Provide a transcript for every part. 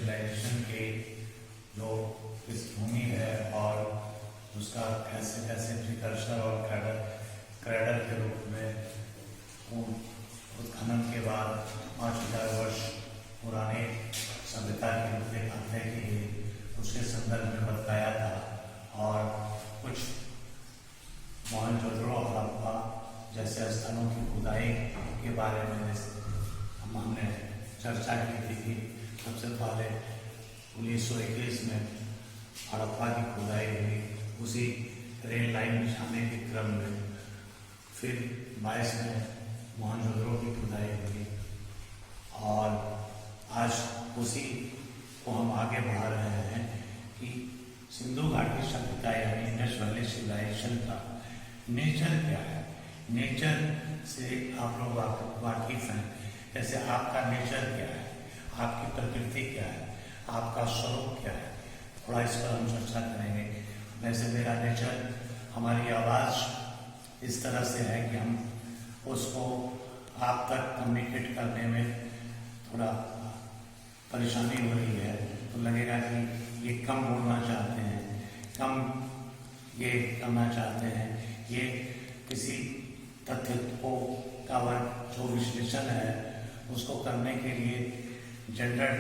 Civilisation के जो पृष्ठभूमि है और उसका कैसे कैसे प्रिकर्सर और क्रैडल के रूप में उत्खनन के बाद 5000 वर्ष पुराने सभ्यता के रूपरेखा तय की गई, उसके संदर्भ में बताया था। और कुछ मोहनजोदड़ो और हड़प्पा जैसे स्थलों की खुदाई के बारे में हमने चर्चा की थी कि सबसे पहले 1921 में हड़प्पा की खुदाई हुई, उसी रेल लाइन बिछाने के क्रम में। फिर 22 में मोहनजोदड़ो की खुदाई हुई और आज उसी को हम आगे बढ़ा रहे हैं कि सिंधु घाटी सभ्यता यानी इंडस वैली सिविलाइजेशन का नेचर क्या है। नेचर से आप लोग वाकिफ हैं, जैसे आपका नेचर क्या है, आपकी प्रकृति क्या है, आपका स्वरूप क्या है, थोड़ा इस पर हम चर्चा करेंगे। वैसे मेरा नेचर, हमारी आवाज़ इस तरह से है कि हम उसको आप तक कम्युनिकेट करने में थोड़ा परेशानी हो रही है, तो लगेगा कि ये कम बोलना चाहते हैं, कम ये करना चाहते हैं। ये किसी तथ्य को का जो विश्लेषण है उसको करने के लिए जेंडर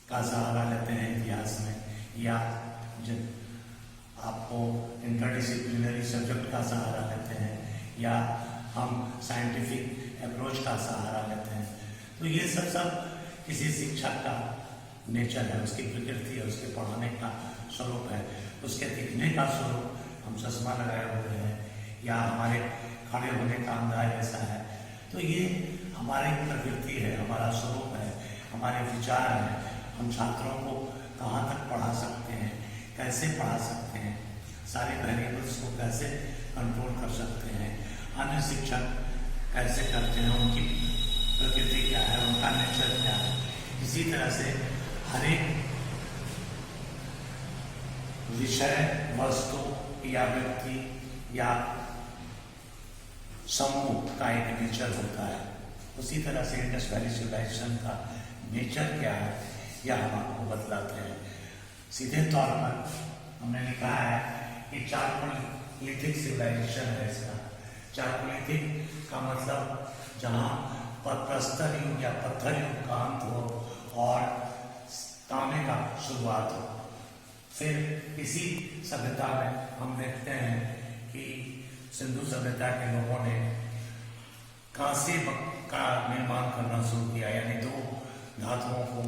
का सहारा लेते हैं इतिहास में, या आपको इंटरडिसिप्लिनरी सब्जेक्ट का सहारा लेते हैं, या हम साइंटिफिक अप्रोच का सहारा लेते हैं। तो ये सब किसी शिक्षक का नेचर है, उसकी प्रकृति है, उसके पढ़ाने का स्वरूप है, उसके दिखने का स्वरूप। हम चश्मा लगाए हुए हैं या हमारे खड़े होने का अंदाज ऐसा है, तो ये हमारी प्रकृति है, हमारा स्वरूप है, हमारे विचार हैं। हम छात्रों को कहाँ तक पढ़ा सकते हैं, कैसे पढ़ा सकते हैं, सारे वेरिएबल्स को कैसे कंट्रोल कर सकते हैं, अन्य शिक्षक कैसे करते हैं, उनकी प्रकृति क्या है, उनका नेचर क्या है। इसी तरह से हर एक विषय, वस्तु या व्यक्ति या समूह का एक नेचर होता है। उसी तरह से इंडस वैली सिविलाइजेशन का नेचर क्या है यह हम आपको बतलाते हैं। सीधे तौर पर हमने लिखा है कि चारकोलिथिक सिविलाइजेशन है इसका। चारकोलिथिक का मतलब जहाँ प्रस्तर युग या पत्थर युग का अंत हो और तांबे का शुरुआत हो। फिर इसी सभ्यता में हम देखते हैं कि सिंधु सभ्यता के लोगों ने कांसे का निर्माण करना शुरू किया, यानी दो धातुओं को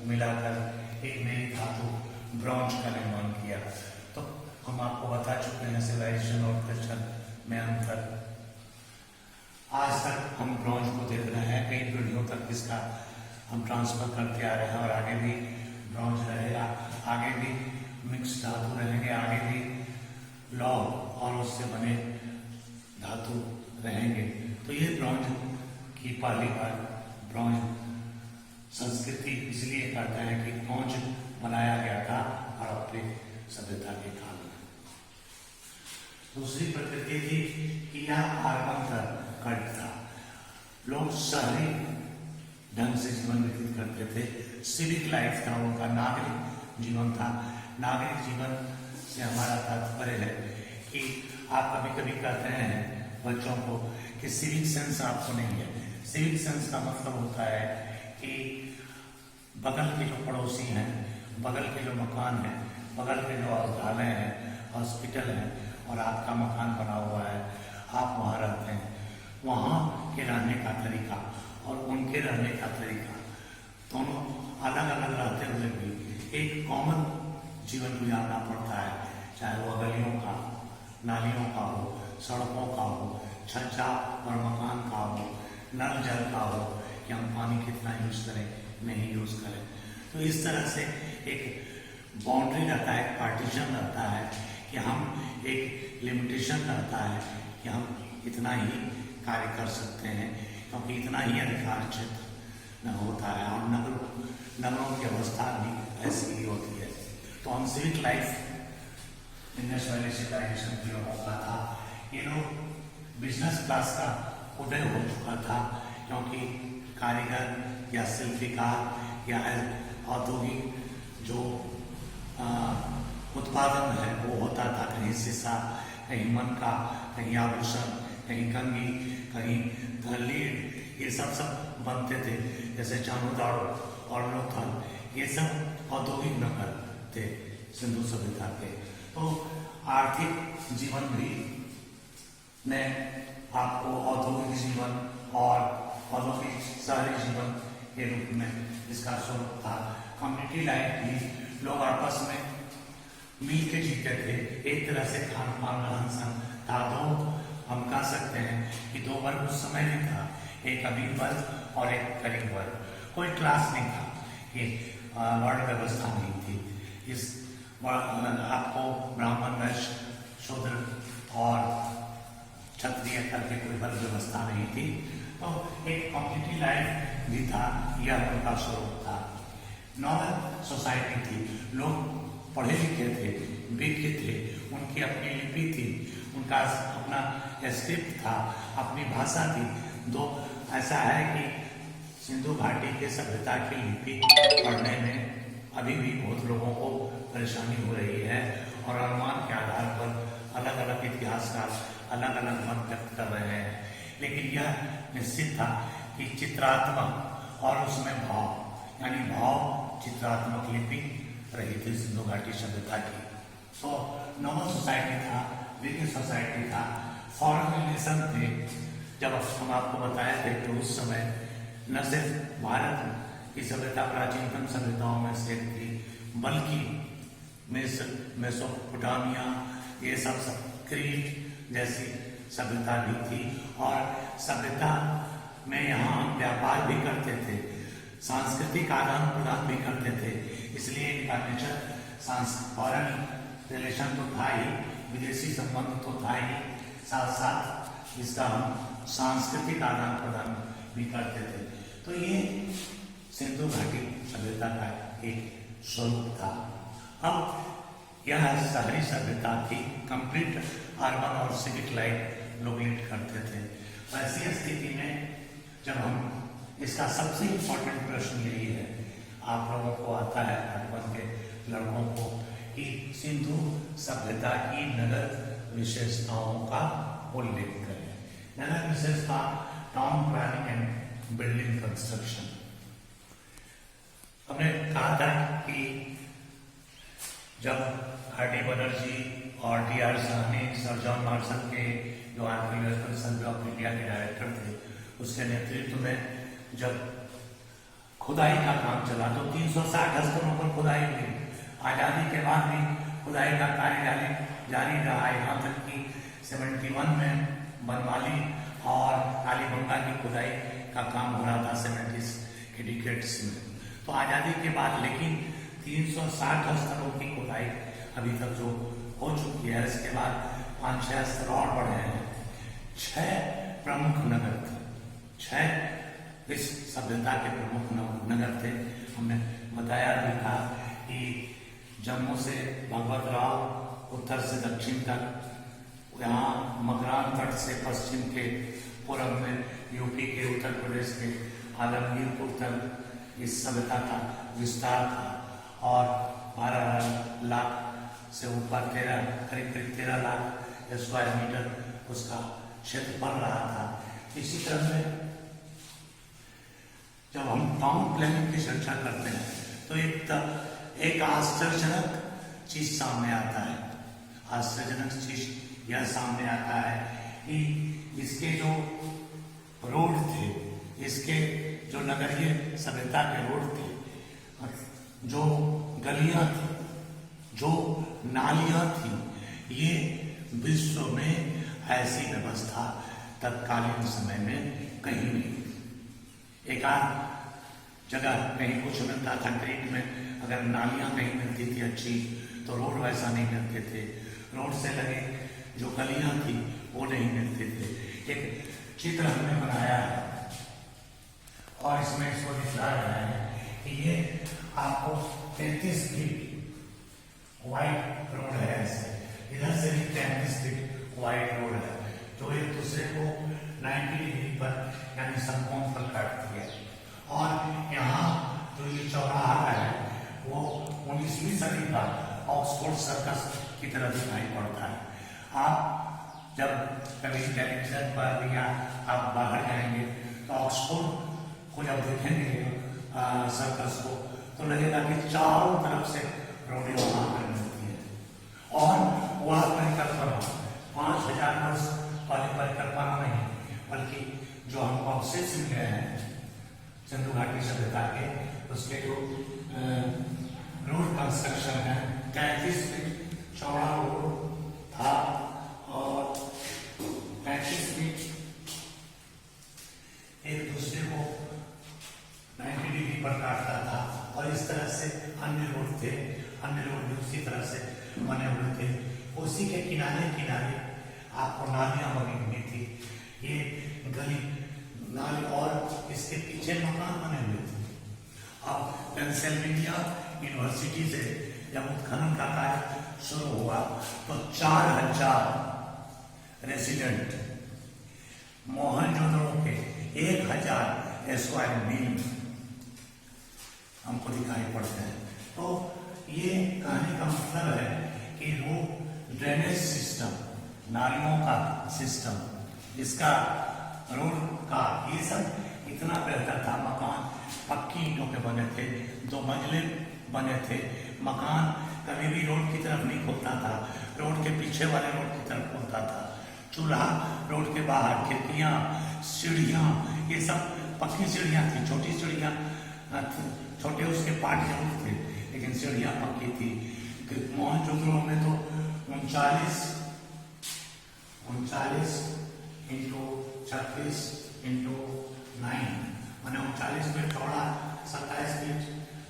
मिलाकर एक नई धातु ब्रॉन्ज का निर्माण किया। तो हम आपको बता चुके हैं सिविलाइजेशन और कल्चर में अंतर। आज तक हम ब्रॉन्ज को देख रहे हैं, कई पीढ़ियों तक इसका हम ट्रांसफर करते आ रहे हैं और आगे भी ब्रॉन्ज रहेगा, आगे भी मिक्स धातु रहेंगे, आगे भी लौह और उससे बने धातु रहेंगे। तो ये ब्रॉन्ज की पहली बार ब्रॉन्ज संस्कृति इसलिए कहते हैं कि ब्रॉन्ज बनाया गया था हड़प्पा सभ्यता के काल में। दूसरी प्रकृति थी कि यह आर्गन कल्ट था। लोग शहरी ढंग से जीवन व्यतीत करते थे, सिविक लाइफ था उनका, नागरिक जीवन था। नागरिक जीवन से हमारा तात्पर्य है कि आप कभी कभी कहते हैं बच्चों को कि सिविक सेंस आपको नहीं है। सिविक सेंस का मतलब होता है कि बगल के जो पड़ोसी हैं, बगल के जो मकान हैं, बगल के जो औषधालय हैं, हॉस्पिटल हैं और आपका मकान बना हुआ है, आप वहाँ रहते हैं, वहाँ के रहने का तरीका और उनके रहने का तरीका दोनों अलग अलग रहते हुए भी एक कॉमन जीवन गुजारना पड़ता है, चाहे वो गलियों का, नालियों का हो, सड़कों का हो, छज्जा और मकान का हो, नल जल का हो, कि हम पानी कितना यूज करें, नहीं यूज करें। तो इस तरह से एक बाउंड्री रहता है, एक पार्टीशन रहता है कि हम एक लिमिटेशन रहता है कि हम इतना ही कार्य कर सकते हैं, क्योंकि इतना ही अधिकार क्षेत्र न होता है और नगरों की अवस्था भी ऐसी ही होती है। तो हम civic life Indus valley civilization के लोगों का था। ये लोग बिजनेस क्लास का उदय हो चुका था, क्योंकि कारीगर या शिल्पकार या औद्योगिक जो उत्पादन है वो होता था, कहीं शीशा, कहीं मनका, कहीं आभूषण, कहीं कंघी, कहीं लीड, ये सब बनते थे। जैसे चाणूदाड़ो और लोथल, ये सब औद्योगिक नगर थे सिंधु सभ्यता के। तो आर्थिक जीवन भी ने आपको औद्योगिक जीवन और औद्योगिक शहरी जीवन के रूप में इसका स्वरूप था। कम्युनिटी लाइफ भी लोग आपस में मिल के जीते थे, एक तरह से खान पान रहन सहन था। दो हम कह सकते हैं कि दो वर्ग उस समय नहीं था, एक अमीर वर्ग और एक गरीब वर्ग, कोई क्लास नहीं था, ये वर्ण व्यवस्था नहीं थी। इस आपको ब्राह्मण, वैश्य, शूद्र और क्षत्रिय करके कोई वर्ग व्यवस्था नहीं थी। तो एक कम्युनिटी लाइफ भी था, यह उनका स्वरूप था। नॉर्मल सोसाइटी थी, लोग पढ़े लिखे थे, विज्ञ थे, उनकी अपनी लिपि थी, उनका अपना स्क्रिप्ट था, अपनी भाषा थी। दो ऐसा है कि सिंधु घाटी के सभ्यता की लिपि पढ़ने में अभी भी बहुत लोगों को परेशानी हो रही है, और अनुमान के आधार पर अलग अलग इतिहासकार अलग अलग मत व्यक्त कर रहे हैं। लेकिन यह निश्चित था कि चित्रात्मक और उसमें भाव, यानी भाव चित्रात्मक लिपि रही थी सिंधु घाटी सभ्यता की। तो नॉर्मल सोसाइटी था, विज्ञ सोसाइटी था, फॉरेन रिलेशन थे। जब हम आपको बताए थे कि उस समय न सिर्फ भारत की सभ्यता प्राचीनतम सभ्यताओं में से एक थी, बल्कि मेसोपोटामिया, ये सब क्रीट जैसी सभ्यता भी थी। और सभ्यता में यहाँ व्यापार भी करते थे, सांस्कृतिक आदान प्रदान भी करते थे, इसलिए इनका नेचर फॉरेन रिलेशन तो था ही, विदेशी संबंध तो था ही, साथ साथ इसका हम सांस्कृतिक आदान प्रदान भी करते थे। तो ये सिंधु घाटी सभ्यता का एक स्वरूप था। अब यह शहरी सभ्यता थी, कंप्लीट अर्बन और सिविक लाइफ लोग लीड करते थे। ऐसी स्थिति में जब हम, इसका सबसे इम्पोर्टेंट प्रश्न यही है, आप लोगों को आता है अर्बन के लड़कों को, कि सिंधु सभ्यता की नगर विशेषताओं का उल्लेख करें। नगर विशेषता, town planning and building construction. हमने कहा था कि जब आर.डी. बनर्जी और DR. Sahni, sir John Marshall के जो आर्कियोलॉजिकल सर्वे ऑफ इंडिया के डायरेक्टर थे, उसके नेतृत्व में जब खुदाई का काम चला तो 360 स्थलों पर खुदाई हुई। आजादी के बाद भी खुदाई का कार्य जारी रहा, यहाँ तक कि 71 में बनवाली और कालीबंगा की खुदाई का काम हो रहा था 70s के डिकेड्स में। तो आजादी के बाद लेकिन 360 स्थलों की खुदाई अभी तक जो हो चुकी है, इसके बाद 5-6 स्तर और बढ़े हैं। 6 प्रमुख नगर थे, 6 इस सभ्यता के प्रमुख नगर थे। हमने बताया भी था कि जम्मू से भगवत राव, उत्तर से दक्षिण तक, यहाँ मकरान तट से पश्चिम के पूर्व में यूपी के, उत्तर प्रदेश के आलमगीरपुर तक इस सभ्यता का विस्तार था। और 12 लाख से ऊपर करीब 13 लाख स्क्वायर मीटर उसका क्षेत्रफल रहा था। इसी तरह से जब हम टाउन प्लानिंग की चर्चा करते हैं तो एक आश्चर्यजनक चीज सामने आता है। आश्चर्यजनक चीज यह सामने आता है कि इसके जो रोड थे, इसके जो नगरीय सभ्यता के रोड थे, जो गलियां थी, जो नालियां थी, ये विश्व में ऐसी व्यवस्था तत्कालीन समय में कहीं नहीं। एक आध जगह कहीं कुछ मिलता था क्रीट में, अगर नालियां कहीं मिलती थी अच्छी, तो रोड वैसा नहीं मिलते थे। रोड से लगे जो गलियां थी वो नहीं मिलते थे। एक चित्र हमने बनाया है और इसमें इसको दिखा रहा है कि ये आपको 33 फीट वाइड रोड है, ऐसे इधर से भी 33 फीट वाइड रोड है, जो एक दूसरे को 90 डिग्री पर यानी समकोण पर काटती है। और यहाँ जो ये चौराहा है 19वीं सदी का ऑक्सफोर्ड सर्कस की तरह दिखाई पड़ता है। आप जब कभी टेलीविजन पर या आप बाहर जाएंगे तो ऑक्सफोर्ड को जब देखेंगे सर्कस को तो लगेगा कि चारों तरफ से रोडियो वहां पर मिलती है और वह परिकल्पना 5000 वर्ष वाली परिकल्पना नहीं, बल्कि जो हम अवशेष मिले हैं सिंधु घाटी सभ्यता के, उसके जो रोड कंस्ट्रक्शन है 33 फीट चौड़ा रोड था और 35 फीट एक दूसरे को 90 डिग्री पर काटता था और इस तरह से अन्य रोड भी उसी तरह से बने हुए थे। उसी के किनारे किनारे आपको नालियां बनी हुई थी, ये गली नाली और इसके पीछे मकान बने हुए थे। अब पेंसिल्वेनिया यूनिवर्सिटी से जब उत्खनन का कार्य शुरू हुआ तो 4000 रेसिडेंट मोहनजोदड़ो के 1000 स्क्वायर मील हमको दिखाई पड़ते हैं। तो ये कहने का मतलब है कि वो ड्रेनेज सिस्टम, नालियों का सिस्टम, इसका रोड का ये सब इतना बेहतर था। मकान पक्की ईंटों के बने थे, 2 मंजिले बने थे। मकान कभी भी रोड की तरफ नहीं खुलता था, रोड के पीछे वाले रोड की तरफ खुलता था। चूल्हा रोड के बाहर, खिड़कियां, सीढ़ियां, ये सब पक्की सीढ़ियां थी। छोटी सीढ़ियां, छोटे उसके पार्ट जरूर थे, लेकिन सीढ़ियां पक्की थी। मोहनजोदड़ो में तो 39 इंटू 36 इंटू 9 मैंने 39 फीट चौड़ा, 27 फीट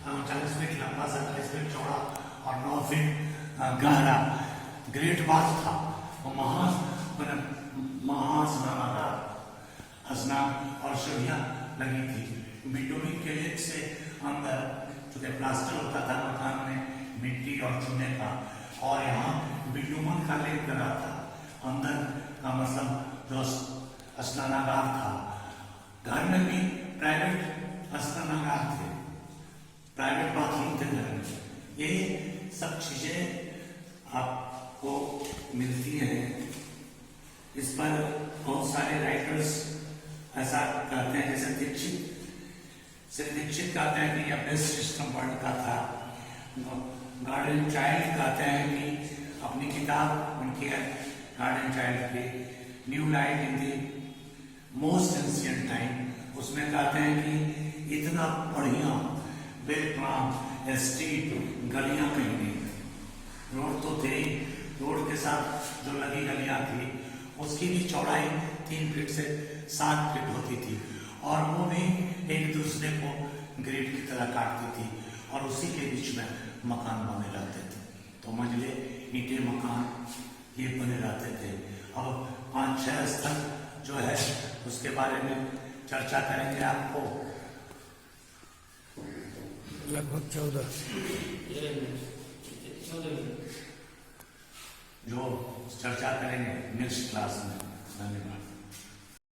39 फीट लंबा, 27 फीट चौड़ा और 9 फीट गहरा ग्रेट बाथ था। वो महास्नानागार, स्नान और सीढ़ियां लगी थी। बिटोरी के लेक से अंदर चूंकि प्लास्टर होता था मकान में मिट्टी और चूने का, और यहाँ बिटुमन का लेप लगा था अंदर का, मतलब जो स्नानागार था। घर में भी प्राइवेट स्नानागार थे, प्राइवेट बाथरूम थे घर में। ये सब चीजें आपको मिलती हैं। इस पर बहुत सारे राइटर्स ऐसा कहते हैं, जैसे दीक्षित कहते हैं कि यह बेस्ट सिस्टम वर्ल्ड का था। गार्डन चाइल्ड कहते हैं कि अपनी किताब उनकी है गार्डन चाइल्ड की, new light in the most ancient time, उसमें कहते हैं कि इतना बढ़िया वेल प्लान स्ट्रीट, गलियां कहीं नहीं, रोड तो थे, रोड के साथ जो लगी गलियां थी उसकी भी चौड़ाई 3 फीट से 7 फीट होती थी और वो भी एक दूसरे को ग्रिड की तरह काटती थी और उसी के बीच में मकान बने रहते थे। तो मंजिले ईंटे मकान ये बने रहते थे। अब 5-6 स्थल जो है उसके बारे में चर्चा करेंगे। आपको लगभग 14 जो चर्चा करेंगे नेक्स्ट क्लास में। धन्यवाद।